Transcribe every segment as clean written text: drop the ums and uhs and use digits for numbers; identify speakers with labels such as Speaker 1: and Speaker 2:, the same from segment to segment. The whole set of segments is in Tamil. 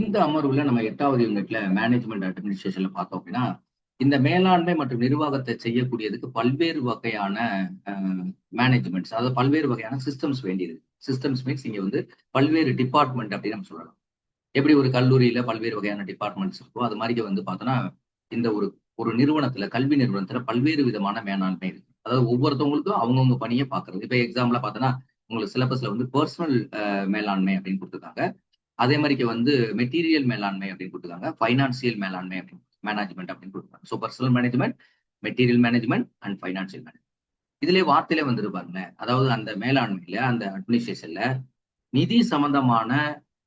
Speaker 1: இந்த அமர்வுல நம்ம 8வது யூனிட்ல மேனேஜ்மெண்ட் அட்மினிஸ்ட்ரேஷன்ல பார்த்தோம் அப்படின்னா, இந்த மேலாண்மை மற்றும் நிர்வாகத்தை செய்யக்கூடியதுக்கு பல்வேறு வகையான மேனேஜ்மெண்ட்ஸ், அதாவது பல்வேறு வகையான சிஸ்டம்ஸ் வேண்டியது. சிஸ்டம்ஸ் மீன்ஸ் இங்க வந்து பல்வேறு டிபார்ட்மெண்ட் அப்படின்னு நம்ம சொல்லலாம். எப்படி ஒரு கல்லூரியில பல்வேறு வகையான டிபார்ட்மெண்ட்ஸ் இருக்கோ, அது மாதிரி வந்து பார்த்தோம்னா, இந்த ஒரு ஒரு நிறுவனத்துல, கல்வி நிறுவனத்துல பல்வேறு விதமான மேலாண்மை இருக்கு. அதாவது ஒவ்வொருத்தவங்களுக்கும் அவங்கவங்க பணிய பார்க்கிறது. இப்ப எக்ஸாம்பிளா பார்த்தோம்னா, உங்களுக்கு சிலபஸ்ல வந்து பெர்சனல் மேலாண்மை அப்படின்னு குடுத்துருக்காங்க. அதே மாரிக்கு வந்து மெட்டீரியல் மேலாண்மை அப்படின்னு குடுத்துருக்காங்க. ஃபைனான்சியல் மேலாண்மை அப்படின்னு மேனேஜ்மெண்ட் அப்படின்னு குடுத்துருக்காங்க. So personal management, material management and financial management. இதிலேயே வார்த்தையிலே வந்துரு பாருங்களேன். அதாவது அந்த மேலாண்மையில, அந்த அட்மினிஸ்ட்ரேஷன்ல நிதி சம்பந்தமான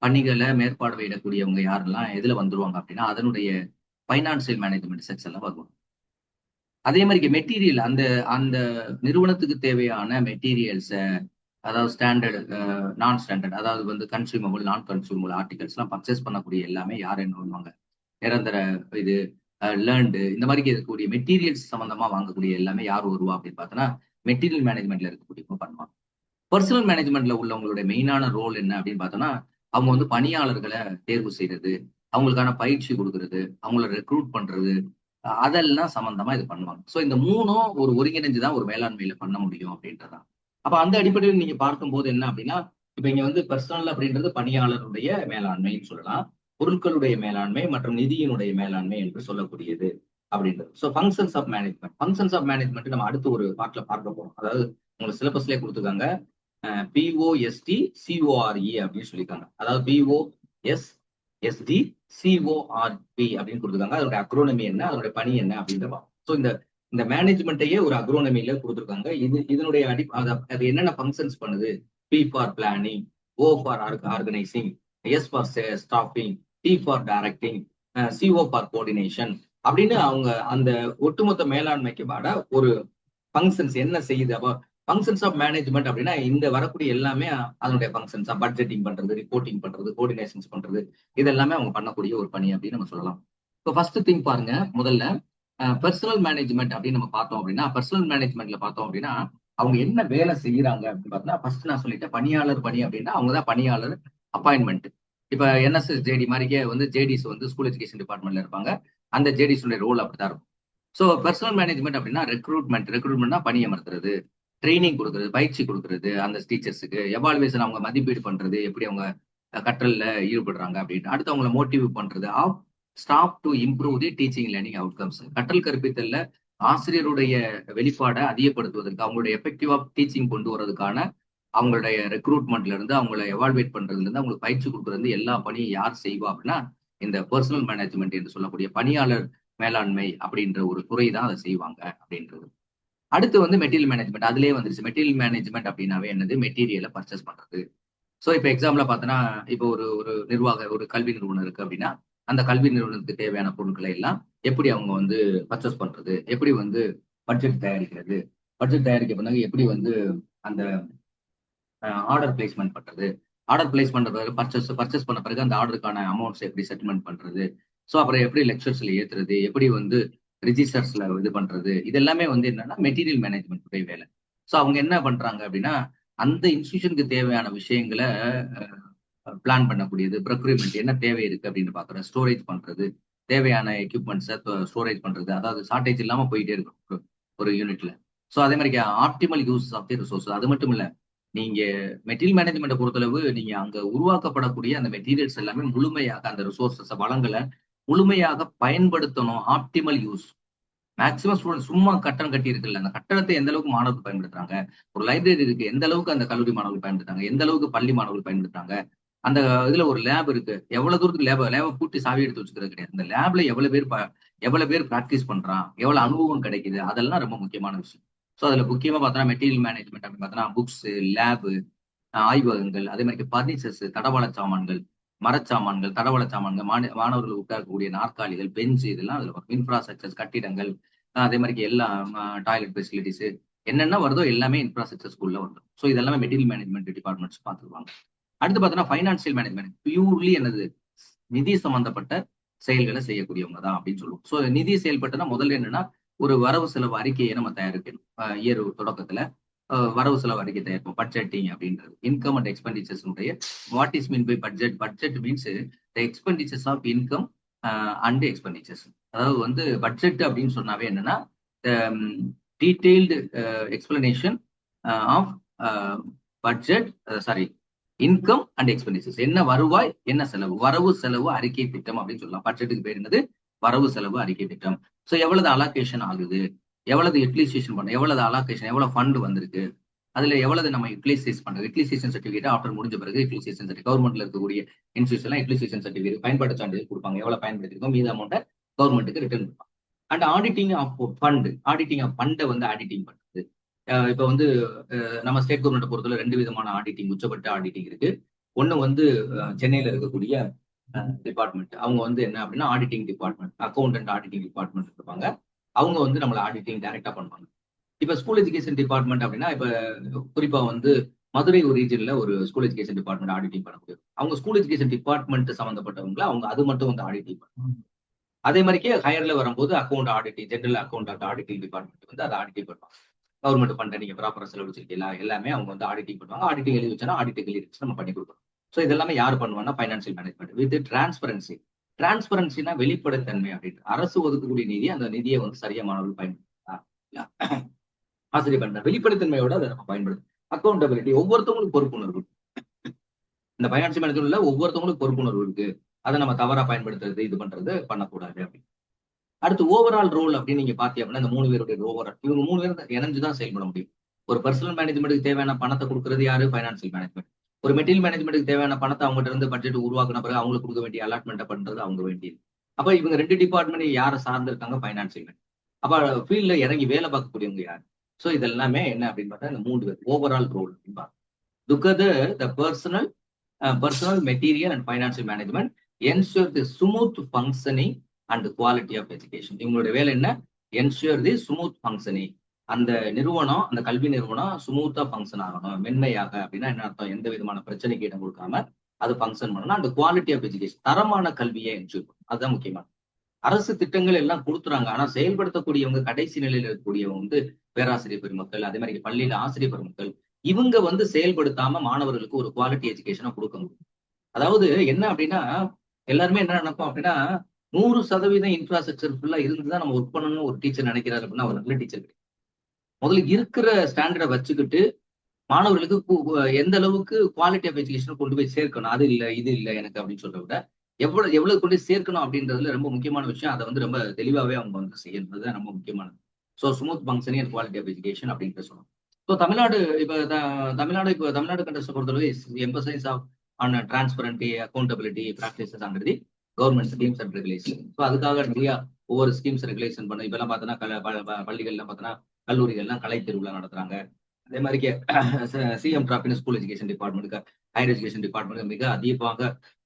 Speaker 1: பணிகள மேற்பார்வையிடக்கூடியவங்க யாரெல்லாம் எதுல வந்துருவாங்க அப்படின்னா, அதனுடைய ஃபைனான்சியல் மேனேஜ்மெண்ட் செக்ஷன்ல வருவாங்க. அதே மாரிக்கு மெட்டீரியல் அந்த அந்த நிறுவனத்துக்கு தேவையான மெட்டீரியல்ஸ அதாவது ஸ்டாண்டர்ட், நான் ஸ்டாண்டர்ட் அதாவது வந்து கன்சூமபிள், நான் கன்சூமபிள் ஆர்டிகல்ஸ்லாம் பர்ச்சேஸ் பண்ணக்கூடிய எல்லாமே யார் என்ன பண்ணுவாங்க? நிரந்தர இது லேர்ன்டு இந்த மாரி இருக்கக்கூடிய மெட்டீரியல்ஸ் சம்மந்தமா வாங்கக்கூடிய எல்லாமே யார் வருவா அப்படின்னு பார்த்தோன்னா, மெட்டீரியல் மேனேஜ்மென்ட்ல இருக்கக்கூடியவங்க பண்ணுவாங்க. பெர்சனல் மேனேஜ்மென்ட்ல உள்ளவங்களுடைய மெயினான ரோல் என்ன அப்படின்னு பார்த்தோம்னா, அவங்க வந்து பணியாளர்கள தேர்வு செய்றது, அவங்களுக்கான பயிற்சி குடுக்குறது, அவங்கள ரெக்ரூட் பண்றது, அதெல்லாம் சம்மந்தமா இது பண்ணுவாங்க. ஸோ இந்த 3ம் ஒரு ஒருங்கிணைஞ்சு தான் ஒரு மேலாண்மையில பண்ண முடியும் அப்படின்றது தான். அப்ப அந்த அடிப்படையில் நீங்க பார்க்கும்போது என்ன அப்படின்னா, இப்ப இங்க வந்து பெர்சனல் அப்படின்றது பணியாளருடைய மேலாண்மைன்னு சொல்லலாம். பொருட்களுடைய மேலாண்மை மற்றும் நிதியினுடைய மேலாண்மை என்று சொல்லக்கூடியது அப்படின்றது. So functions of management. Functions of management நம்ம அடுத்து ஒரு பார்ட்ல பார்க்க போறோம். அதாவது உங்களுக்கு சிலபஸ்லயே குடுத்துருக்காங்க. பிஓஎஸ்டி சிஓஆர்இ அப்படின்னு சொல்லியிருக்காங்க. அதாவது பிஓஎஸ்எஸ்டி சிஓஆர்பி அப்படின்னு கொடுத்துருக்காங்க. அதோட அக்ரோனமி என்ன, அதோட பணி என்ன அப்படின்றத. ஸோ இந்த இந்த மேனேஜ்மெண்ட்டையே ஒரு அக்ரோனமில கொடுத்துருக்காங்க. இதனுடைய அது என்னென்ன ஃபங்க்ஷன்ஸ் பண்ணுது? P for planning, O for organising, S for staffing, D for directing, CO for coordination அப்படின்னு அவங்க அந்த ஒட்டுமொத்த மேலாண்மைக்கு பாட ஒரு ஃபங்க்ஷன்ஸ் என்ன செய்யுது. அப்போ ஃபங்க்ஷன்ஸ் ஆஃப் மேனேஜ்மெண்ட் அப்படின்னா இந்த வரக்கூடிய எல்லாமே அதனுடைய ஃபங்க்ஷன்ஸ் பட்ஜெட்டிங் பண்றது, ரிப்போர்ட்டிங் பண்றது, கோஆர்டினேஷன்ஸ் பண்றது, இது எல்லாமே அவங்க பண்ணக்கூடிய ஒரு பணி அப்படின்னு நம்ம சொல்லலாம். இப்போ ஃபர்ஸ்ட் திங் பாருங்க, முதல்ல பெர்சனல் மேனேஜ்மெண்ட் அப்படின்னு நம்ம பார்த்தோம் அப்படின்னா, பெர்சனல் மேனேஜ்மெண்ட்ல பார்த்தோம் அப்படின்னா அவங்க என்ன வேலை செய்யறாங்க அப்படின்னு பார்த்தா, ஃபர்ஸ்ட் நான் சொல்லிட்டேன் பணியாளர் பணி அப்படின்னா அவங்க தான் பணியாளர் அப்பாயின்மெண்ட். இப்ப என்எஸ்எஸ் ஜேடி மாதிரிக்கே வந்து ஜேடிஸ் வந்து ஸ்கூல் எஜுகேஷன் டிபார்ட்மெண்ட்ல இருப்பாங்க. அந்த ஜேடிஸ் ரோல் அப்படிதான் இருக்கும். ஸோ பெர்சனல் மேனேஜ்மெண்ட் அப்படின்னா ரெக்ரூட்மெண்ட்னா பணி அமர்த்துறது, ட்ரைனிங் கொடுக்குறது, பயிற்சி கொடுக்குறது அந்த டீச்சர்ஸுக்கு, எவாலுவேஷன் அவங்க மதிப்பீடு பண்றது, எப்படி அவங்க கற்றல்ல ஈடுபடுறாங்க அப்படின்னு, அடுத்து அவங்கள மோட்டிவ் பண்றது, staff to improve the teaching learning outcomes. கற்றல் கற்பித்தல்ல ஆசிரியருடைய வெளிப்பாடை அதிகப்படுத்துவதற்கு, அவங்களுடைய எஃபெக்டிவா டீச்சிங் கொண்டு வரதுக்கான அவங்களுடைய ரெக்ரூட்மெண்ட்ல இருந்து, அவங்கள எவால்வேட் பண்றதுல இருந்து, அவங்களுக்கு பயிற்சி கொடுக்கறது எல்லா பணியும் யார் செய்வா அப்படின்னா, இந்த பெர்சனல் மேனேஜ்மெண்ட் என்று சொல்லக்கூடிய பணியாளர் மேலாண்மை அப்படின்ற ஒரு துறை தான் அதை செய்வாங்க அப்படின்றது. அடுத்து வந்து மெட்டீரியல் மேனேஜ்மெண்ட் அதுலயே வந்துருச்சு. மெட்டீரியல் மேனேஜ்மெண்ட் அப்படின்னாவே என்னது? மெட்டீரியலை பர்ச்சேஸ் பண்றது. ஸோ இப்போ எக்ஸாம்பிளா பார்த்தோன்னா, இப்போ ஒரு ஒரு ஒரு கல்வி நிறுவனம் இருக்கு அப்படின்னா, அந்த கல்வி நிறுவனத்துக்கு தேவையான பொருட்களை எல்லாம் எப்படி அவங்க வந்து பர்ச்சேஸ் பண்றது? எப்படி வந்து பட்ஜெட் தயாரிக்கிறது? பட்ஜெட் தயாரிக்க பிறகு எப்படி வந்து அந்த ஆர்டர் பிளேஸ்மெண்ட் பண்றது? ஆர்டர் பிளேஸ் பண்ற பிறகு பர்ச்சேஸ் பண்ண பிறகு அந்த ஆர்டருக்கான அமௌண்ட்ஸ் எப்படி செட்டில்மெண்ட் பண்றது? ஸோ அப்புறம் எப்படி லெக்சர்ஸ்ல ஏத்துறது? எப்படி வந்து ரிஜிஸ்டர்ஸ்ல இது பண்றது? இது எல்லாமே வந்து என்னன்னா மெட்டீரியல் மேனேஜ்மெண்ட் உடைய வேலை. ஸோ அவங்க என்ன பண்றாங்க அப்படின்னா, அந்த இன்ஸ்டிடியூஷனுக்கு தேவையான விஷயங்களை பிளான் பண்ணக்கூடியது, ப்ரொக்யூர்மெண்ட் என்ன தேவை இருக்கு அப்படின்னு பாக்குறது, ஸ்டோரேஜ் பண்றது, தேவையான எக்யூப்மெண்ட்ஸை ஸ்டோரேஜ் பண்றது, அதாவது ஷார்டேஜ் இல்லாம போயிட்டே இருக்கும் ஒரு யூனிட்ல. ஸோ அதே மாதிரி optimal use of the resource. அது மட்டும் இல்ல, நீங்க மெட்டீரியல் மேனேஜ்மெண்ட்டை பொறுத்தளவு நீங்க அங்க உருவாக்கப்படக்கூடிய அந்த மெட்டீரியல்ஸ் எல்லாமே முழுமையாக அந்த ரிசோர்சஸ் வளங்களை முழுமையாக பயன்படுத்தணும். Optimal use. மேக்சிமம் ஸ்டூடெண்ட் சும்மா கட்டணம் கட்டி இருக்குல்ல, அந்த கட்டணத்தை எந்த அளவுக்கு மாணவர்கள் பயன்படுத்துறாங்க, ஒரு லைப்ரரி இருக்கு எந்த அளவுக்கு அந்த கல்லூரி மாணவர்கள் பயன்படுத்துறாங்க, எந்த அளவுக்கு பள்ளி மாணவர்கள் பயன்படுத்துறாங்க, அந்த இதுல ஒரு லேப் இருக்கு எவ்வளவு தூரத்துக்கு லேப பூட்டி சாவி எடுத்து வச்சுக்கிறது கிடையாது. இந்த லேப்ல எவ்வளவு பேர் பிராக்டிஸ் பண்றான், எவ்வளவு அனுபவம் கிடைக்குது, அதெல்லாம் ரொம்ப முக்கியமான விஷயம். ஸோ அதுல முக்கியமா பார்த்தோன்னா மெட்டீரியல் மேனேஜ்மெண்ட் அப்படின்னு பார்த்தோன்னா புக்ஸ், லேபு, ஆய்வகங்கள், அதே மாதிரி பர்னிச்சர்ஸ், தடவாள சாமான்கள், மரச்சாமான்கள், தடவாள சாமான்கள், மாணவர்கள் உட்காரக்கூடிய நாற்காலிகள், பெஞ்ச் இதெல்லாம் அதுல வரும். இன்ஃப்ராஸ்ட்ரக்சர்ஸ், கட்டிடங்கள், அதே மாதிரி எல்லாம் டாய்லெட் ஃபெசிலிட்டிஸ் என்னென்ன வருதோ எல்லாமே இன்ஃப்ராஸ்ட்ரக்சர் ஸ்கூல்ல வந்துடும். ஸோ இதெல்லாமே மெட்டீரியல் மேனேஜ்மெண்ட் டிபார்ட்மெண்ட்ஸ் பார்த்துக்குவாங்க. அடுத்து பார்த்தோன்னா ஃபைனான்சியல் மேனேஜ்மெண்ட் பியூர்லி என்னது? நிதி சம்பந்தப்பட்ட செயல்களை செய்யக்கூடியவங்க தான் அப்படின்னு சொல்லுவோம். ஸோ நிதி செயல்பட்டனா முதல்ல என்னன்னா ஒரு வரவு செலவு அறிக்கையை நம்ம தயாரிக்கணும் இயர் தொடக்கத்துல. வரவு செலவு அறிக்கை தயாரிப்போம். பட்ஜெட்டிங் அப்படின்றது income and expenditures. What is mean by budget? Budget means the expenditures of income and expenditures. அதாவது வந்து பட்ஜெட் அப்படின்னு சொன்னாவே என்னன்னா detailed explanation of budget, sorry, income and expenditures. என்ன வருவாய், என்ன செலவு, வரவு செலவு அறிக்கை திட்டம் அப்படின்னு சொல்லலாம். பட்ஜெட்டுக்கு பேர் என்னது? வரவு செலவு அறிக்கை திட்டம். ஸோ எவ்வளவு அலோகேஷன் ஆகுது, எவ்வளவு யூட்டிலைசேஷன் பண்ண, எவ்வளவு அலோகேஷன், எவ்வளவு ஃபண்ட் வந்திருக்கு, அதுல எவ்வளவு நம்ம யூட்டிலைசேஷன் பண்றது. யூட்டிலைசேஷன் சர்டிஃபிகேட் ஆஃப்டர் முடிஞ்ச பிறகு யூட்டிலைசேஷன் சர்டிஃபிகேட் கவர்மெண்ட்ல இருக்கக்கூடிய இன்ஸ்டியூஷன் யூட்டிலைசேஷன் சர்டிஃபிகேட் பயன்பாட்டு சான்றிதழ் கொடுப்பாங்க. எவ்வளவு பயன்படுத்திருக்கோம், மீத அமௌண்ட்டை கவர்மெண்ட்டுக்கு ரிட்டர்ன் கொடுப்பாங்க. And auditing of fund, auditing of ஃபண்டை வந்து ஆடிட்டிங் பண்றது. இப்போ வந்து நம்ம ஸ்டேட் கவர்மெண்ட் பொறுத்தவரை 2 விதமான ஆடிட்டிங், உச்சப்பட்ட ஆடிட்டிங் இருக்கு. ஒண்ணு வந்து சென்னையில இருக்கக்கூடிய டிபார்ட்மெண்ட், அவங்க வந்து என்ன அப்படின்னா auditing department, accountant auditing department இருப்பாங்க. அவங்க வந்து நம்மள ஆடிட்டிங் டைரக்டா பண்ணுவாங்க. இப்ப ஸ்கூல் எஜுகேஷன் டிபார்ட்மெண்ட் அப்படின்னா, இப்ப குறிப்பா வந்து மதுரை ஒரு ரீஜன்ல ஒரு ஸ்கூல் எஜுகேஷன் டிபார்ட்மெண்ட் ஆடிட்டிங் பண்ணக்கூடிய, அவங்க ஸ்கூல் எஜுகேஷன் டிபார்ட்மெண்ட் சம்பந்தப்பட்டவங்க, அவங்க அது மட்டும் வந்து ஆடிட்டிங் பண்ணுவாங்க. அதே மாதிரிக்கே ஹையர்ல வரும்போது account auditing, general account auditing department வந்து அதை ஆடிட்டிங் பண்ணுவாங்க. கவர்மெண்ட் ஃபண்ட் நீங்க ப்ராப்பரா செலவழிச்சிருக்கீங்களா, எல்லாமே அவங்க வந்து ஆடிட்டிங் பண்ணுவாங்க. ஆடிட்டிங் எழுதி வச்சா ஆடிட்டிங் எழுதி வச்சு நம்ம பண்ணி கொடுப்போம். ஸோ இதெல்லாமே யார் பண்ணுவாங்கன்னா ஃபைனான்சியல் மேனேஜ்மெண்ட் வித் டிரான்ஸ்பரன்சி. டிரான்ஸ்பரன்சினா வெளிப்படைத்தன்மை அப்படின்னு. அரசு ஒதுக்கக்கூடிய நிதி, அந்த நிதியை வந்து சரியா மாணவர்கள் பயன்படுத்தா, ஆசிரியர் பண்ண வெளிப்படைத்தன்மையோட அதை நம்ம பயன்படுத்தும். அக்கௌண்டபிலிட்டி, ஒவ்வொருத்தவங்களுக்கு பொறுப்புணர்வு. இந்த ஃபைனான்சியல் மேனேஜ்மெண்ட்ல ஒவ்வொருத்தவங்களுக்கு பொறுப்புணர்வு இருக்கு. அதை நம்ம தவறா பயன்படுத்துறது, இது பண்றது பண்ணக்கூடாது அப்படின்னு. அடுத்து ஓவரால் ரோல் அப்படின்னு நீங்க பாத்தீங்க அப்படின்னா, இந்த 3 பேருடைய ஓவரால், இவங்க 3 பேரும் இணைஞ்சுதான் செயல்பட முடியும். ஒரு பர்சனல் மேனேஜ்மெண்ட்டுக்கு தேவையான பணத்தை கொடுக்கறது யாரு? Financial management. ஒரு மெட்டீரியல் மேனேஜ்மெண்ட்டுக்கு தேவையான பணத்தை அவங்ககிட்ட இருந்து பட்ஜெட் உருவாக்குன பிறகு அவங்களுக்கு கொடுக்க வேண்டிய அலாட்மெண்ட் பண்றது அவங்க வேண்டியது. அப்ப இவங்க 2 டிபார்ட்மெண்ட் யாரை சார்ந்து இருக்காங்க? Financial manage. அப்ப ஃபீல்ட்ல இறங்கி வேலை பார்க்கக்கூடியவங்க யார்? சோ இதெல்லாமே என்ன அப்படின்னு பார்த்தா, இந்த 3 பேர் ஓவரால் ரோல் அப்படின்னு பார்க்கணும். Together, the personal, material, and financial management ensure the smooth functioning and the quality of education. இவங்களுடைய வேலை என்ன? ensure the smooth functioning. அந்த நிறுவனம், அந்த கல்வி நிறுவனம் ஸ்மூத்தா ஃபங்க்ஷன் ஆகணும், மென்மையாக. அப்படின்னா என்ன அர்த்தம்? எந்த விதமான பிரச்சனைக்கு இடம் கொடுக்காம அது ஃபங்க்ஷன் பண்ணணும். அந்த குவாலிட்டி ஆஃப் எஜுகேஷன், தரமான கல்வியை என்ஷூர் பண்ணணும். அதுதான் முக்கியமான. அரசு திட்டங்கள் எல்லாம் கொடுத்துறாங்க, ஆனா செயல்படுத்தக்கூடியவங்க, கடைசி நிலையில இருக்கக்கூடியவங்க வந்து பேராசிரியர் பெருமக்கள், அதே மாதிரி பள்ளியில ஆசிரியர் பெருமக்கள், இவங்க வந்து செயல்படுத்தாம மாணவர்களுக்கு ஒரு குவாலிட்டி எஜுகேஷனை கொடுக்க முடியும். அதாவது என்ன அப்படின்னா, எல்லாருமே என்ன நினைப்போம் அப்படின்னா, 100% இன்ஃப்ராஸ்ட்ரக்சர் ஃபுல்லா இருந்துதான் நம்ம ஒர்க் பண்ணணும்னு ஒரு டீச்சர் நினைக்கிறாரு அப்படின்னா அவர் நல்ல டீச்சர் கிடையாது. முதல்ல இருக்கிற ஸ்டாண்டர்டை வச்சுக்கிட்டு மாணவர்களுக்கு எந்த அளவுக்கு குவாலிட்டி ஆஃப் எஜுகேஷன் கொண்டு போய் சேர்க்கணும், அது இல்லை இது இல்லை எனக்கு அப்படின்னு சொல்றத விட எவ்வளவு கொண்டு போய் சேர்க்கணும் அப்படின்றதுல ரொம்ப முக்கியமான விஷயம். அதை வந்து ரொம்ப தெளிவாவே அவங்க வந்து செய்யறது ரொம்ப முக்கியமானது. So smooth functioning and quality of education அப்படின்ட்டு சொல்லணும். ஸோ தமிழ்நாடு கண்டஸ்ட் பொறுத்தவரை emphasis on transparency, accountability, practices and the government schemes and regulation. So அதுக்காக நிறைய ஒவ்வொரு ஸ்கீம்ஸ் ரெகுலேஷன் பண்ண. இப்பெல்லாம் பார்த்தோன்னா பள்ளிகள்லாம் பார்த்தோன்னா, கல்லூரிகள்லாம் கலை திருவிழா நடத்துறாங்க. அதே மாதிரி சிஎம் டிராபின் ஸ்கூல் எஜுகேஷன் டிபார்ட்மெண்ட்டுக்கு, ஹையர் எஜுகேஷன் டிபார்ட்மெண்ட் மிக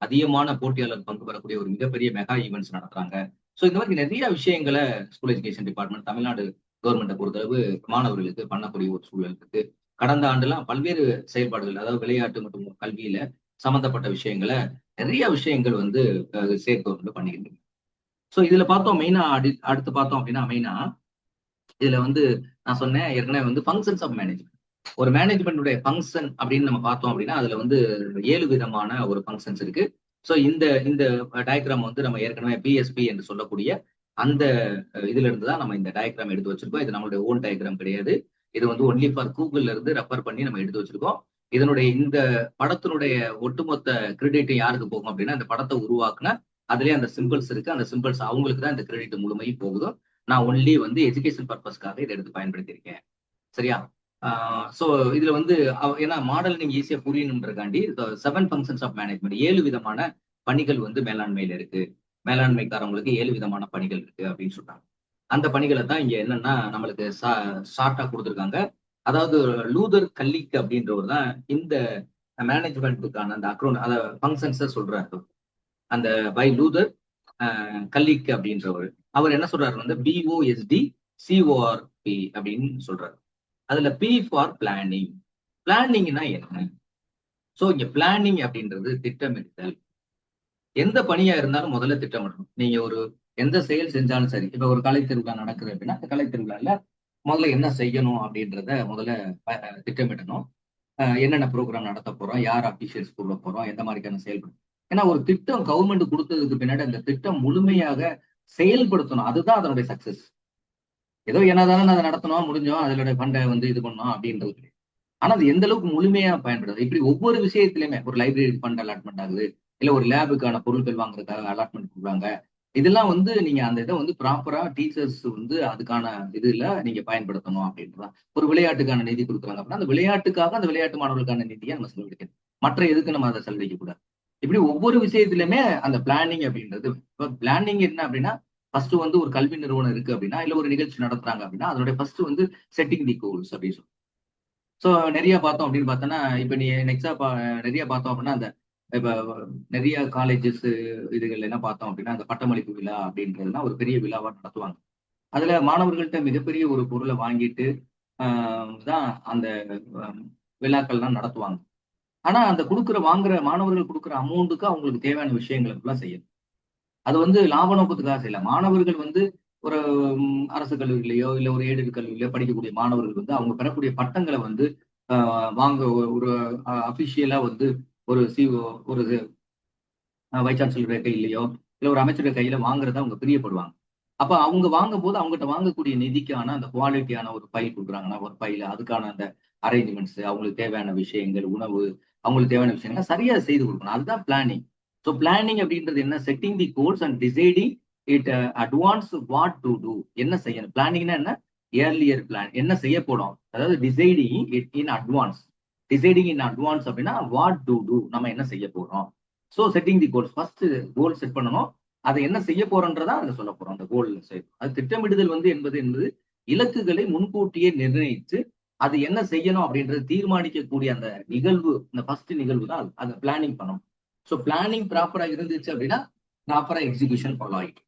Speaker 1: அதிகமான போட்டியாளர் பங்கு பெறக்கூடிய ஒரு மிகப்பெரிய மெகா ஈவெண்ட்ஸ் நடத்துறாங்க. ஸோ இந்த மாதிரி நிறைய விஷயங்களை ஸ்கூல் எஜுகேஷன் டிபார்ட்மெண்ட் தமிழ்நாடு கவர்மெண்ட்டை பொறுத்தளவு மாணவர்களுக்கு பண்ணக்கூடிய ஒரு சூழல் இருக்கு. கடந்த ஆண்டுலாம் பல்வேறு செயல்பாடுகள், அதாவது விளையாட்டு மற்றும் கல்வியில சம்பந்தப்பட்ட விஷயங்களை நிறைய விஷயங்கள் வந்து ஸ்டேட் கவர்மெண்ட் பண்ணிக்கிட்டு இருக்கு. ஸோ இதுல பார்த்தோம் மெயினா, அடுத்து பார்த்தோம் அப்படின்னா மெயினா இதுல வந்து நான் சொன்னேன் ஏற்கனவே வந்து ஃபங்க்ஷன்ஸ் ஆஃப் மேனேஜ்மெண்ட். ஒரு மேனேஜ்மெண்ட்டுடைய ஃபங்க்ஷன் அப்படின்னு நம்ம பார்த்தோம் அப்படின்னா, அதுல வந்து 7 விதமான ஒரு ஃபங்க்ஷன்ஸ் இருக்கு. ஸோ இந்த இந்த டயக்ராம் வந்து நம்ம ஏற்கனவே பிஎஸ்பி என்று சொல்லக்கூடிய அந்த இதுல இருந்து தான் நம்ம இந்த டயக்ராம் எடுத்து வச்சிருக்கோம். இது நம்மளுடைய ஓன் டயக்ராம் கிடையாது. இது வந்து ஒன்லி ஃபார் கூகுள்ல இருந்து ரெஃபர் பண்ணி நம்ம எடுத்து வச்சிருக்கோம். இதனுடைய இந்த படத்தினுடைய ஒட்டுமொத்த கிரெடிட் யாருக்கு போகும் அப்படின்னா, இந்த படத்தை உருவாக்குன அதுலயே அந்த சிம்பிள்ஸ் இருக்கு. அந்த சிம்பிள்ஸ் அவங்களுக்கு தான் இந்த கிரெடிட் முழுமையும் போகுதோ. நான் ஒன்லி வந்து எஜுகேஷன் பர்பஸ்க்காக இதை எடுத்து பயன்படுத்தியிருக்கேன். சரியா? சோ இதுல வந்து ஏன்னா மாடல் நீங்க ஈஸியா புரியணுன்றக்காண்டி 7 ஃபங்க்ஷன்ஸ் ஆஃப் மேனேஜ்மெண்ட், 7 விதமான பணிகள் வந்து மேலாண்மையில இருக்கு. மேலாண்மைக்காரங்களுக்கு 7 விதமான பணிகள் இருக்கு அப்படின்னு சொல்றாங்க. அந்த பணிகளை தான் இங்க என்னன்னா நம்மளுக்கு ஷார்ட்டா கொடுத்துருக்காங்க. அதாவது லூதர் கல்லிக் அப்படின்றவர் தான் இந்த மேனேஜ்மெண்ட்டுக்கான அந்த அக்கௌண்ட் அத ஃபங்க்ஷன்ஸை சொல்றாரு. அந்த பை லூதர் கல்லிக் அப்படின்றவர். அவர் என்ன சொல்றாரு வந்து பிஓஎஸ்டி சிஓஆர்பி அப்படின்னு சொல்றாரு. அதுல பி ஃபார் பிளானிங். பிளானிங்னா என்ன? சோ இங்க பிளானிங் அப்படின்றது திட்டமிடுதல். எந்த பணியா இருந்தாலும் முதல்ல திட்டமிடணும். நீங்க ஒரு எந்த செயல் செஞ்சாலும் சரி, இப்ப ஒரு கலை திருவிழா நடக்குது அப்படின்னா அந்த கலை திருவிழால முதல்ல என்ன செய்யணும் அப்படின்றத முதல்ல திட்டமிடணும். என்னென்ன ப்ரோக்ராம் நடத்த போறோம், யார் அபிஷியல்ஸ் கூப்பிட போறோம், எந்த மாதிரியான செயல்படும். ஏன்னா ஒரு திட்டம் கவர்மெண்ட் கொடுத்ததுக்கு பின்னாடி அந்த திட்டம் முழுமையாக செயல்படுத்தணும். அதுதான் அதனுடைய சக்சஸ். ஏதோ என்னதானே அதை நடத்தணும், முடிஞ்சோம், அதனுடைய ஃபண்டை இது பண்ணோம் அப்படின்றது கிடையாது. ஆனா அது எந்த அளவுக்கு முழுமையா பயன்படுது. இப்படி ஒவ்வொரு விஷயத்திலுமே ஒரு லைப்ரரி ஃபண்ட் அலாட்மெண்ட் ஆகுது, இல்ல ஒரு லேபுக்கான பொருட்கள் வாங்குறதுக்காக அலாட்மெண்ட் கொடுக்குறாங்க. இதெல்லாம் நீங்க அந்த இதை ப்ராப்பரா டீச்சர்ஸ் அதுக்கான இதுல நீங்க பயன்படுத்தணும் அப்படின்றதான். ஒரு விளையாட்டுக்கான நிதி கொடுக்குறாங்க அப்படின்னா அந்த விளையாட்டுக்காக அந்த விளையாட்டு மாணவர்களுக்கான நிதியை நம்ம செலவழிக்கணும். மற்ற எதுக்கு நம்ம அதை செலவழிக்க கூடாது. இப்படி ஒவ்வொரு விஷயத்திலுமே அந்த பிளானிங் அப்படின்றது. இப்போ பிளானிங் என்ன அப்படின்னா ஃபர்ஸ்ட் ஒரு கல்வி நிறுவனம் இருக்கு அப்படின்னா, இல்ல ஒரு நிகழ்ச்சி நடத்துறாங்க அப்படின்னா அதனுடைய ஃபர்ஸ்ட் செட்டிங் தி கோல்ஸ் அப்படின்னு சொல்லி. ஸோ நிறைய பார்த்தோம் அப்படின்னு பார்த்தோன்னா, இப்போ நீ நெக்ஸ்டா நிறைய பார்த்தோம் அப்படின்னா அந்த இப்போ நிறைய காலேஜஸ் இதுகள் என்ன பார்த்தோம் அப்படின்னா அந்த பட்டமளிப்பு விழா அப்படின்றதுலாம் ஒரு பெரிய விழாவா நடத்துவாங்க. அதுல மாணவர்கள்ட்ட மிகப்பெரிய ஒரு பொருளை வாங்கிட்டு தான் அந்த விழாக்கள்லாம் நடத்துவாங்க. ஆனா அந்த வாங்குற மாணவர்கள் கொடுக்குற அமௌண்ட்டுக்கு அவங்களுக்கு தேவையான விஷயங்களுக்கெல்லாம் செய்யணும். அது லாப நோக்கத்துக்காக செய்யல. மாணவர்கள் ஒரு அரசு கல்லூரியிலயோ இல்ல ஒரு எய்டட் கல்லூரியிலயோ படிக்கக்கூடிய மாணவர்கள் அவங்க பெறக்கூடிய பட்டங்களை வாங்க ஒரு அபிஷியலா ஒரு சிஓ ஒரு வைஸ் சான்சலருடைய கையிலயோ இல்ல ஒரு அமைச்சருடைய கையில வாங்குறத அவங்க பிரியப்படுவாங்க. அப்ப அவங்க வாங்கும் போது அவங்ககிட்ட வாங்கக்கூடிய நிதிக்கான அந்த குவாலிட்டியான ஒரு பைல் கொடுக்குறாங்கன்னா ஒரு பைல அதுக்கான அந்த அரேஞ்ச்மெண்ட்ஸ், அவங்களுக்கு தேவையான விஷயங்கள், உணவு, அவங்களுக்கு தேவையான விஷயங்கள் சரியா செய்து கொடுக்கணும். அதுதான் பிளானிங். ஸோ பிளானிங் அப்படின்றது என்ன? Setting the goals and deciding it advance what to do. என்ன செய்யணும்? பிளானிங்னா என்ன? ஏர்லியர் பிளான் என்ன செய்ய போறோம், அதாவது deciding it in advance. Deciding in advance அப்படின்னா வாட் டு டூ, நம்ம என்ன செய்ய போறோம். So setting the goals, first goal set பண்ணணும். அதை என்ன செய்ய போறோன்றதா அதை சொல்ல போறோம். அந்த கோல் அது திட்டமிடுதல் என்பது இலக்குகளை முன்கூட்டியே நிர்ணயித்து அது என்ன செய்யணும் அப்படின்றது தீர்மானிக்கக்கூடிய அந்த நிகழ்வு, இந்த ஃபர்ஸ்ட் நிகழ்வு தான் அதை பிளானிங் பண்ணணும். ஸோ பிளானிங் ப்ராப்பரா இருந்துச்சு அப்படின்னா ப்ராப்பரா எக்ஸிகியூஷன் ஃபாலோ ஆயிட்டு.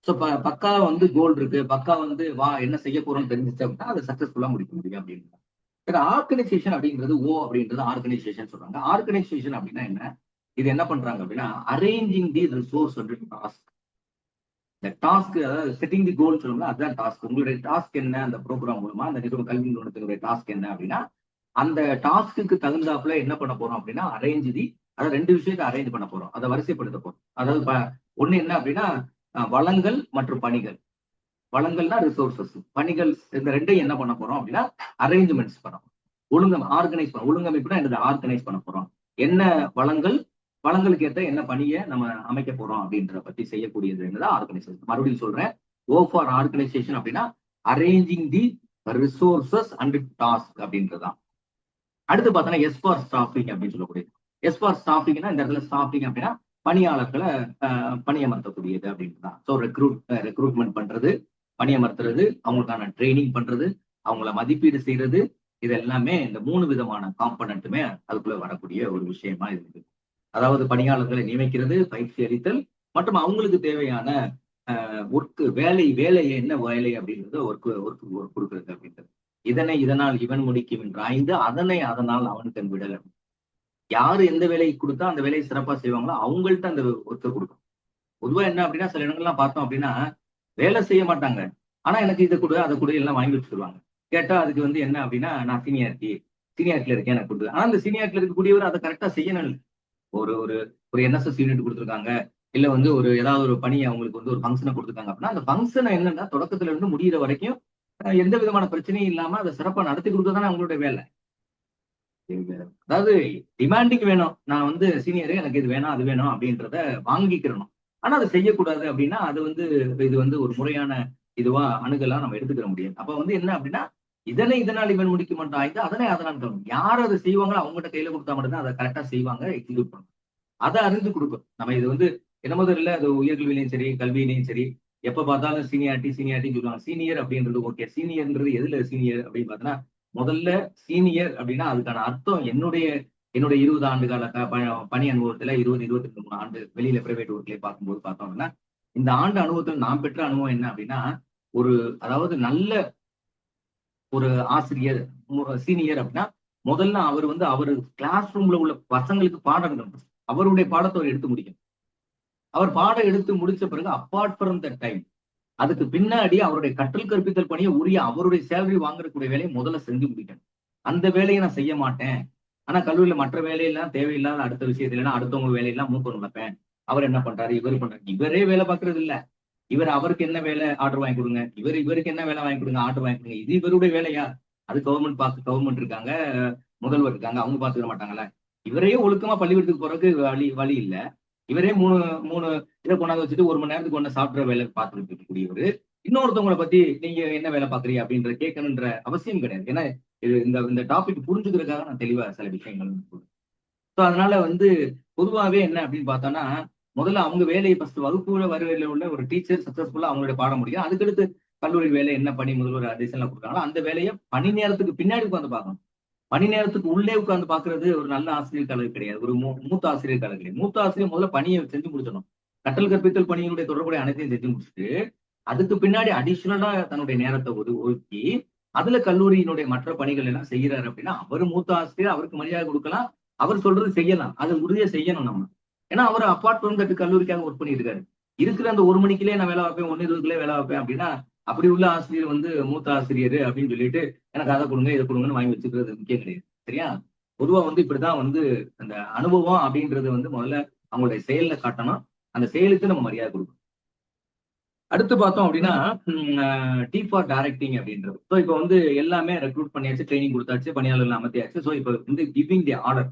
Speaker 1: ஸோ பக்கா கோல் இருக்கு, பக்கா வா என்ன செய்ய போறோம்னு தெரிஞ்சிச்சு அப்படின்னா அதை சக்சஸ்ஃபுல்லா முடிக்க முடியும் அப்படின்னு. ஆர்கனைசேஷன் அப்படின்றது அப்படின்றது ஆர்கனைசேஷன் சொல்றாங்க. ஆர்கனைசேஷன் அப்படின்னா என்ன? இது என்ன பண்றாங்க அப்படின்னா அரேஞ்சிங் தி ரிசோர்ஸ் டாஸ்க். இந்த டாஸ்க், அதாவது செட்டிங் தி கோல் சொல்லுங்க, அதுதான் டாஸ்க். உங்களுடைய டாஸ்க் என்ன? அந்த ப்ரோக்ராம் மூலமா அந்த கல்வி நிறுவனத்தினுடைய டாஸ்க் என்ன அப்படின்னா அந்த டாஸ்க்கு தகுந்தாப்புல என்ன பண்ண போறோம் அப்படின்னா அரேஞ்ச் தி, அதாவது ரெண்டு விஷயத்தை அரேஞ்ச் பண்ண போறோம், அதை வரிசைப்படுத்த போறோம். அதாவது ஒண்ணு என்ன அப்படின்னா வளங்கள் மற்றும் பணிகள். வளங்கள்னா ரிசோர்சஸ், பணிகள், இந்த ரெண்டையும் என்ன பண்ண போறோம் அப்படின்னா அரேஞ்ச்மெண்ட்ஸ் பண்ணோம். ஆர்கனைஸ் பண்ண, ஒழுங்கமைப்புனா என்னது? ஆர்கனைஸ் பண்ண போறோம். என்ன வளங்கள், வளங்களுக்கு ஏற்ற என்ன பணியை நம்ம அமைக்க போறோம் அப்படின்றத பத்தி செய்யக்கூடியது என்னதான் ஆர்கனைசேஷன். மறுபடியும் சொல்றேன், ஓ ஃபார் ஆர்கனைசேஷன் அப்படின்னா arranging the resources and task அப்படின்றதான். அடுத்து பார்த்தோன்னா எஸ் ஃபார் ஸ்டாஃபிங் அப்படின்னு சொல்லக்கூடியது. எஸ் ஃபார் ஸ்டாஃபிங்னா இந்த இடத்துல ஸ்டாஃபிங் அப்படின்னா பணியாளர்களை பணியமர்த்தக்கூடியது அப்படின்றதான். ஸோ ரெக்ரூட்மெண்ட் பண்றது, பணியமர்த்துறது, அவங்களுக்கான ட்ரைனிங் பண்றது, அவங்கள மதிப்பீடு செய்யறது, இது எல்லாமே இந்த 3 விதமான காம்பனண்ட்டுமே அதுக்குள்ள வரக்கூடிய ஒரு விஷயமா இருக்கு. அதாவது பணியாளர்களை நியமிக்கிறது, பயிற்சி அளித்தல் மற்றும் அவங்களுக்கு தேவையான ஒர்க்கு வேலை என்ன வேலை அப்படின்றது ஒர்க் கொடுக்குறது அப்படின்றது. இதனால் இவன் முடிக்கும் என்று ஆய்ந்து அதனை அதனால் அவனுக்கு விடல. யாரு எந்த வேலையை கொடுத்தா அந்த வேலையை சிறப்பா செய்வாங்களோ அவங்கள்ட்ட அந்த ஒர்க்கை கொடுக்கும். பொதுவா என்ன அப்படின்னா சில இடங்கள்லாம் பார்த்தோம் அப்படின்னா வேலை செய்ய மாட்டாங்க, ஆனா எனக்கு இதை கொடு அதை கொடு எல்லாம் வாங்கி வச்சுருவாங்க. கேட்டா அதுக்கு என்ன அப்படின்னா நான் சீனியாரிட்டியில இருக்கேன் எனக்கு கொடுத்து. ஆனா அந்த சீனியாரிட்டியில இருக்கக்கூடியவர் அதை கரெக்டா செய்யணும். ஒரு ஒரு ஒரு என்எஸ்எஸ் யூனிட் கொடுத்துருக்காங்க, இல்ல ஒரு ஏதாவது ஒரு பணி அவங்களுக்கு ஒரு ஃபங்க்ஷனை கொடுத்துருக்காங்க அப்படின்னா அந்த ஃபங்க்ஷனை என்னன்னா தொடக்கத்துல இருந்து முடிகிற வரைக்கும் எந்த விதமான பிரச்சனையும் இல்லாம அதை சிறப்பா நடத்தி கொடுக்கறதானே அவங்களோட வேலை. அதாவது டிமாண்டிங் வேணும், நான் சீனியரு எனக்கு இது வேணும் அது வேணும் அப்படின்றத வாங்கிக்கிறணும். ஆனா அதை செய்யக்கூடாது அப்படின்னா அது இது ஒரு முறையான இதுவா அணுகலா நம்ம எடுத்துக்கிற முடியாது. அப்ப என்ன அப்படின்னா இதனால் இவன் முடிக்க மாட்டான், அதனை அதனால் யார் அதை செய்வாங்களோ அவங்ககிட்ட கையில கொடுத்தா மட்டும்தான் அதை கரெக்டா செய்வாங்க, எக்ஸிக்யூட் பண்ணுவாங்க. அதை அறிந்து கொடுக்கும். நம்ம இது என்னமோ தெரியல, அது உயர்கல்வியிலையும் சரி கல்வியிலையும் சரி எப்ப பார்த்தாலும் சீனியாரிட்டி சொல்லுவாங்க. சீனியர் அப்படின்றது ஓகே, சீனியர்ன்றது எதுல சீனியர் அப்படின்னு பார்த்தோன்னா முதல்ல சீனியர் அப்படின்னா அதுக்கான அர்த்தம் என்னுடைய 20 ஆண்டு கால பணி அனுபவத்துல 20-23 ஆண்டு வெளியில பிரைவேட் ஒர்க்லயே பார்க்கும்போது பார்த்தோம்னா இந்த ஆண்டு அனுபவத்துல நான் பெற்ற அனுபவம் என்ன அப்படின்னா அதாவது நல்ல ஒரு ஆசிரியர் சீனியர் அப்படின்னா முதல்ல அவர் கிளாஸ் ரூம்ல உள்ள பசங்களுக்கு பாடம் அவருடைய பாடத்தை அவர் எடுத்து முடிக்கும். அவர் பாடம் எடுத்து முடிச்ச பிறகு அப்பார்ட் ஃப்ரம் த டைம் அதுக்கு பின்னாடி அவருடைய கற்றல் கற்பித்தல் பணியை உரிய அவருடைய சேலரி வாங்குறக்கூடிய வேலையை முதல்ல செஞ்சு முடிக்கணும். அந்த வேலையை நான் செய்ய மாட்டேன். ஆனா கல்லூரியில மற்ற வேலையெல்லாம் தேவையில்லாத அடுத்த விஷயத்துல அடுத்தவங்க வேலையெல்லாம் மூக்க நுழைப்பேன். அவர் என்ன பண்றாரு, இவர் பண்றாரு. இவரே வேலை பார்க்கறது இல்ல. இவர் அவருக்கு என்ன வேலை ஆர்டர் வாங்கி கொடுங்க, இவருக்கு என்ன வேலை வாங்கி கொடுங்க ஆர்டர் வாங்கி கொடுங்க. இது இவருடைய வேலையா? அது கவர்மெண்ட் இருக்காங்க, முதல்வர் இருக்காங்க, அவங்க பாத்துக்க மாட்டாங்களா? இவரே ஒழுக்கமா பள்ளிக்கூடத்துக்கு போறதுக்கு வழி வழி இல்ல. இவரே மூணு மூணு இதை கொண்டாந்து வச்சுட்டு 1 மணி நேரத்துக்கு ஒண்ணு சாப்பிட்ற வேலை பார்த்துட்டு இருக்கக்கூடியவர் இன்னொருத்தவங்களை பத்தி நீங்க என்ன வேலை பாக்குறீங்க அப்படின்ற கேட்கணுன்ற அவசியம் கிடையாது. ஏன்னா இது இந்த டாபிக் புரிஞ்சுக்கிறதுக்காக நான் தெளிவா சில விஷயங்கள் சொல்றேன். ஸோ அதனால பொதுவாகவே என்ன அப்படின்னு பார்த்தோம்னா, முதல்ல அவங்க வேலையை ஃபர்ஸ்ட் வகுப்புல வருகையில உள்ள ஒரு டீச்சர் சக்சஸ்ஃபுல்லா அவங்களுடைய பாடம் முடியும். அதுக்கடுத்து கல்லூரி வேலை என்ன பணி முதல்வர் அடிஷனலா கொடுக்குறாங்களோ அந்த வேலையை பணி நேரத்துக்கு பின்னாடி உட்காந்து பார்க்கணும். பணி நேரத்துக்கு உள்ளே உட்கார்ந்து பாக்குறது ஒரு நல்ல ஆசிரியர் கலகு கிடையாது, ஒரு மூத்த ஆசிரியர் கலகு கிடையாது. மூத்த ஆசிரியர் முதல்ல பணியை செஞ்சு முடிச்சிடணும். கற்றல் கற்பித்தல் பணியினுடைய தொடர்புடைய அனைத்தையும் செஞ்சு முடிச்சுட்டு அதுக்கு பின்னாடி அடிஷனலா தன்னுடைய நேரத்தை ஒதுக்கி அதுல கல்லூரியினுடைய மற்ற பணிகள் எல்லாம் செய்யறாரு அப்படின்னா அவர் மூத்த ஆசிரியர், அவருக்கு மரியாதை கொடுக்கலாம், அவர் சொல்றது செய்யலாம், அது உறுதியா செய்யணும் நம்ம. ஏன்னா அவர் அப்பார்ட் ஃப்ரம் தட் கல்லூரிக்காக ஒர்க் பண்ணிட்டு இருக்காரு. இருக்கிற அந்த 1 மணிக்குள்ளே நான் வேலை வைப்பேன், 1:20 வேலை வைப்பேன் அப்படின்னா அப்படி உள்ள ஆசிரியர் மூத்த ஆசிரியர் அப்படின்னு சொல்லிட்டு எனக்கு அதை கொடுங்க இதை கொடுங்கன்னு வாங்கி வச்சுக்கிறது முக்கியம் கிடையாது. சரியா? பொதுவா இப்படிதான் அந்த அனுபவம் அப்படின்றது முதல்ல அவங்களுடைய செயல்ல காட்டணும். அந்த செயலுக்கு நம்ம மரியாதை கொடுக்கணும். அடுத்து பார்த்தோம் அப்படின்னா டி ஃபார் டைரக்டிங் அப்படின்றது. ஸோ இப்போ எல்லாமே ரெக்ரூட் பண்ணியாச்சு, ட்ரைனிங் கொடுத்தாச்சு, பணியாளர்கள் அமர்த்தியாச்சு. ஸோ இப்போ கிவிங் தி ஆர்டர்.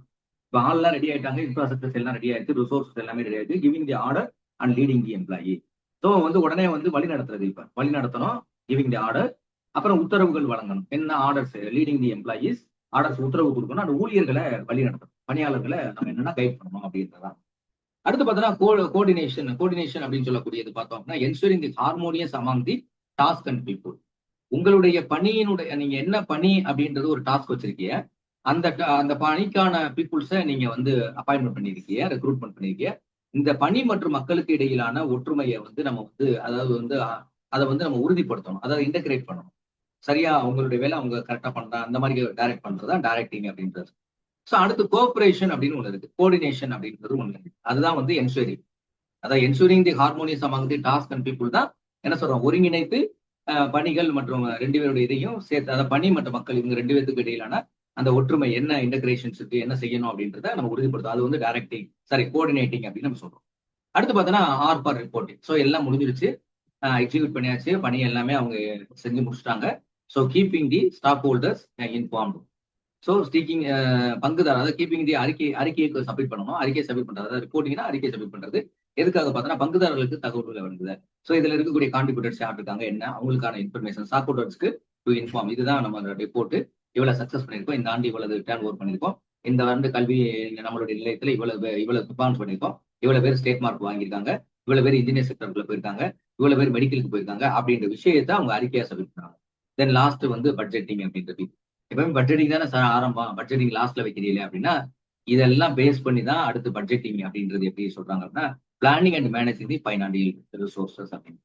Speaker 1: இப்போ ஆள்லாம் ரெடி ஆயிட்டாங்க, இன்ஃப்ராஸ்ட்ரக்சர்ஸ் எல்லாம் ரெடி ஆயிடுச்சு, ரிசோர்ஸஸ் எல்லாமே ரெடி ஆயிடுச்சு. Giving the order and leading the employee. So உடனே வழி நடத்துறது. இப்ப வழி நடத்தணும், கிவிங் தி ஆர்டர், அப்புறம் உத்தரவுகள் வழங்கணும். என்ன ஆர்டர்ஸ், லீடிங் தி எம்ப்ளாயிஸ், ஆர்டர்ஸ் உத்தரவு கொடுக்கணும், அந்த ஊழியர்களை வழி நடத்தணும், பணியாளர்களை நம்ம என்னன்னா கைட் பண்ணணும் அப்படின்றதான். அடுத்து பார்த்தோன்னா கோஆர்டினேஷன் அப்படின்னு சொல்லக்கூடியது பார்த்தோம் அப்படின்னா ensuring the harmonious among the task and people. உங்களுடைய பணியினுடைய நீங்க என்ன பணி அப்படின்றது ஒரு டாஸ்க் வச்சிருக்கீங்க, அந்த பணிக்கான பீப்புள்ஸை நீங்க அப்பாயின்மெண்ட் பண்ணிருக்கீங்க, ரெக்ரூட்மெண்ட் பண்ணிருக்கீங்க. இந்த பணி மற்றும் மக்களுக்கு இடையிலான ஒற்றுமையை நம்ம அதாவது அதை நம்ம உறுதிப்படுத்தணும், அதாவது இன்டகிரேட் பண்ணணும். சரியா அவங்களுடைய வேலை அவங்க கரெக்டா பண்றாங்க, அந்த மாதிரி டைரக்ட் பண்றதா டைரக்டிங் அப்படின்றது. ஸோ அடுத்து கோஆபரேஷன் அப்படின்னு ஒன்று இருக்கு, கோஆர்டினேஷன் அப்படின்றது ஒன்று இருக்கு. அதுதான் என்ஷூரிங், அதாவது ensuring the harmonious among the task and people தான் என்ன சொல்றோம், ஒருங்கிணைத்து பணிகள் மற்றும் 2 பேருடைய இதையும் சேர்த்து, அதாவது பணி மற்றும் மக்கள் இவங்க 2 பேருக்கு இடையிலான அந்த ஒற்றுமை என்ன, இன்டகிரேஷன்ஸ் இருக்கு, என்ன செய்யணும் அப்படின்றத நம்ம உறுதிப்படுத்தும். அது டைரக்டிங், கோஆர்டினேட்டிங் அப்படின்னு நம்ம சொல்றோம். அடுத்து பார்த்தோன்னா ஆர் ஃபார் ரிப்போர்ட்டிங். ஸோ எல்லாம் முடிஞ்சிருச்சு, எக்ஸிக்யூட் பண்ணியாச்சு, பணி எல்லாமே அவங்க செஞ்சு முடிச்சிட்டாங்க. So keeping the stock holders informed. So ஸ்டீக்கிங் பங்குதாரர், அதாவது கீப்பிங் தி அறிக்கையை சப்மிட் பண்ணணும். அறிக்கையை சப்மிட் பண்றது, அதாவது ரிப்போர்ட்டிங்னா அறிக்கையை சப்மிட் பண்றது. எதுக்காக பார்த்தோன்னா பங்குதாரர்களுக்கு தகவல்களை வழங்குது. ஸோ இதுல இருக்கக்கூடிய கான்ட்ரிபியூட்டர்ஸ் யார் இருக்காங்க, என்ன அவங்களுக்கான இன்ஃபர்மேஷன், ஸ்டாக் ஹோல்டர்ஸ்க்கு டு இன்ஃபார்ம். இதுதான் நம்ம ரிப்போர்ட். இவ்வளவு சக்சஸ் பண்ணிருக்கோம், இந்த ஆண்டு இவ்வளவு டர்ன் ஓவர் பண்ணிருக்கோம், இந்த ஆண்டு கல்வி நம்மளுடைய நிலையத்துல இவ்வளவு பெர்ஃபார்மன்ஸ் பண்ணிருக்கோம், இவ்வளவு பேர் ஸ்டேட் மார்க் வாங்கியிருக்காங்க, இவ்வளவு பேர் இன்ஜினியர் செக்டருக்குள்ள போயிருக்காங்க, இவ்வளவு பேர் மெடிக்கலுக்கு போயிருக்காங்க அப்படின்ற விஷயத்தை அவங்க அறிக்கையா சப்மிட் பண்ணாங்க. தென் லாஸ்ட் பட்ஜெட்டிங் அப்படின்றது. எப்பவுமே பட்ஜெட்டிங் தானே சார் ஆரம்பம், பட்ஜெட்டிங் லாஸ்ட்ல வைக்கிறீங்களே அப்படின்னா இதெல்லாம் பேஸ் பண்ணி தான் அடுத்து பட்ஜெட்டிங் அப்படின்றது எப்படி சொல்றாங்க அப்படின்னா planning and managing the financial resources அப்படின்னு.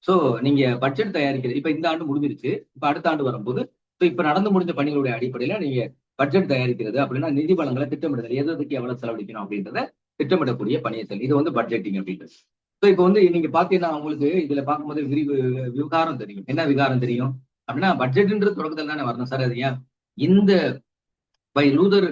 Speaker 1: ஸோ நீங்க பட்ஜெட் தயாரிக்கிறது, இப்ப இந்த ஆண்டு முடிஞ்சிருச்சு, இப்ப அடுத்த ஆண்டு வரும்போது இப்ப நடந்து முடிஞ்ச பணிகளுடைய அடிப்படையில நீங்க பட்ஜெட் தயாரிக்கிறது அப்படின்னா நிதி வளங்களை திட்டமிடுதல், எதுக்கு எவ்வளவு செலவழிக்கணும் அப்படின்றத திட்டமிடக்கூடிய பணியை செல், இது பட்ஜெட்டிங் அப்படின்றது. ஸோ இப்போ நீங்க பாத்தீங்கன்னா உங்களுக்கு இதுல பார்க்கும்போது விவகாரம் தெரியும். என்ன விகாரம் தெரியும் அப்படின்னா பட்ஜெட்ன்றது தொடக்கத்தில் தானே வரணும் சார். அது ஏன் இந்த பை லூதர்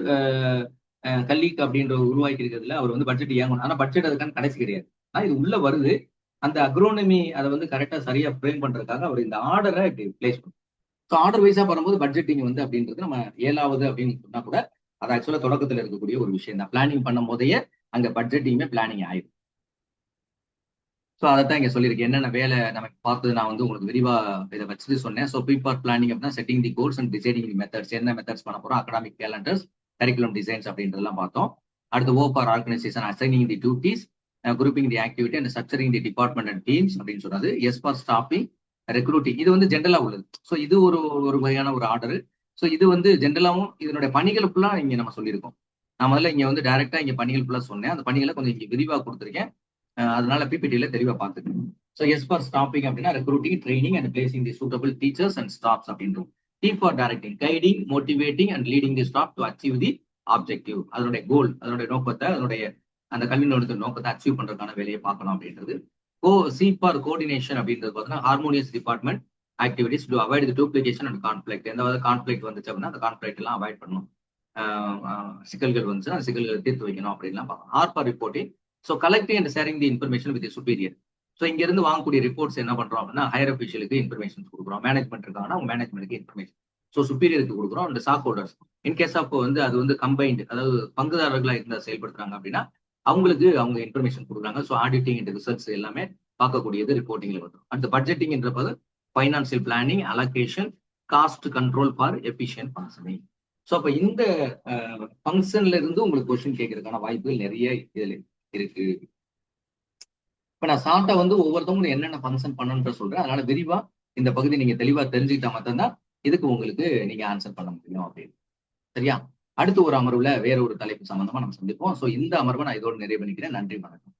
Speaker 1: கல்லீக் அப்படின்ற உருவாக்கி இருக்கிறதுல அவர் பட்ஜெட் ஏங்கணும், ஆனா பட்ஜெட் அதுக்கான கடைசி கிடையாது. ஆனா இது உள்ள வருது, அந்த அக்ரோனமி அதை கரெக்டா சரியா ஃப்ரேம் பண்றதுக்காக அவர் இந்த ஆர்டரை பிளேஸ் பண்ணும். ஸோ ஆர்டர் வைஸா வரும்போது பட்ஜெட்டிங் அப்படின்றது நம்ம 7வது அப்படின்னு சொன்னா கூட அது ஆக்சுவலா தொடக்கத்தில் இருக்கக்கூடிய ஒரு விஷயம் தான். பிளானிங் பண்ணும் போதையே அங்க பட்ஜெட்டிங்குமே பிளானிங் ஆயிடும். ஸோ அதைத்தான் இங்க சொல்லியிருக்கேன், என்னென்ன வேலை நமக்கு பார்த்து நான் உங்களுக்கு விரிவா இதை வச்சுட்டு சொன்னேன். ஸோ ப்ரீபார் பிளானிங் அப்படின்னா setting the goals and deciding the methods, என்ன மெத்தட்ஸ் பண்ண போறோம், அகடாமிக் கேலண்டர்ஸ், கரிக்குலம் டிசைன்ஸ் அப்படின்றதெல்லாம் பார்த்தோம். அடுத்து O for organisation, assigning the duties, grouping the activity and structuring the department and teams அப்படின்னு சொல்றது. எஸ் ஃபார் ஸ்டாஃபிங், ரெக்ரூட்டிங், இது ஜென்ரலா உள்ளது. ஸோ இது ஒரு வகையான ஒரு ஆர்டர். ஸோ இது ஜென்ரலாவும் இதனுடைய பணிகள் ஃபுல்லா இங்க நம்ம சொல்லியிருக்கோம். நான் முதல்ல இங்க டைரக்டா இங்க பணிகள் ஃபுல்லா சொன்னேன், அந்த பணிகளை கொஞ்சம் இங்க விரிவா கொடுத்துருக்கேன், அதனால பிபிடியில தெளிவா பார்த்துக்கணும். ஸோ எஸ் ஃபார் ஸ்டாஃபிங் அப்படின்னா recruiting, training and placing the suitable teachers and staffs அப்படின்றோம். D for directing, guiding, motivating and leading the staff to achieve the objective, அதனுடைய கோல், அதனுடைய நோக்கத்தை, அந்த கல்வி நிறுவனத்தின் நோக்கத்தை அச்சீவ் பண்றதுக்கான வேலையை பார்க்கணும் அப்படின்றது. CPAR கோஆர்டினேஷன் அப்படின்றது பார்த்தீங்கன்னா harmonious department activities to avoid the duplication and conflict. எந்த கான்ஃபிளிக்ட் வந்துச்சு அப்படின்னா அந்த கான்ஃபிளிக்ட் எல்லாம் அவாய்ட் பண்ணணும். சிக்கல்கள் வந்துச்சு அந்த சிக்கல்களை தீர்த்து வைக்கணும் அப்படின்லாம் பார்க்கணும். R for reporting. So collecting and sharing the information with superior. So இங்க இருந்து வாங்கக்கூடிய ரிப்போர்ட்ஸ் என்ன பண்றோம் அப்படின்னா ஹையர் அஃபிஷியலுக்கு இன்ஃபர்மேஷன் கொடுக்குறோம். மேனேஜ்மெண்ட் இருக்காங்கன்னா அவங்க மேனேஜ்மெண்ட்டுக்கு இன்ஃபர்மேஷன். ஸோ சுப்பீரியருக்கு கொடுக்குறோம். அந்த ஸ்டாக் ஹோல்டர்ஸ் இன்கேஸ் ஆஃப் அது வந்து கம்பைன்டு, அதாவது பங்குதாரர்களா இருந்தா செயல்படுத்துறாங்க அப்படின்னா அவங்களுக்கு அவங்க இன்ஃபர்மேஷன் கொடுக்குறாங்க. ஸோ ஆடிட்டிங் அண்ட் ரிசர்ச் எல்லாமே பார்க்கக்கூடியது ரிப்போர்ட்டிங்ல வரும். அடுத்த பட்ஜெட்டிங் என்றது financial planning, allocation, cost control for efficient functioning. So அப்ப இந்த ஃபங்க்ஷன்ல இருந்து உங்களுக்கு கொஸ்டின் கேட்கறதுக்கான வாய்ப்புகள் நிறைய இதுல இருக்கு. இப்ப நான் ஷார்ட்டா வந்து ஒவ்வொருத்தவங்களும் என்னென்ன ஃபங்க்ஷன் பண்ணணும்னு சொல்றேன். அதனால விரிவா இந்த பகுதி நீங்க தெளிவா தெரிஞ்சுக்கிட்டா மட்டும்தான் இதுக்கு உங்களுக்கு நீங்க ஆன்சர் பண்ண முடியும் அப்படின்னு. சரியா? அடுத்த ஒரு அமர்வுல வேற ஒரு தலைப்பு சம்பந்தமா நம்ம சந்திப்போம். ஸோ இந்த அமர்வை நான் இதோடு நிறைவு பண்ணிக்கிறேன். நன்றி, வணக்கம்.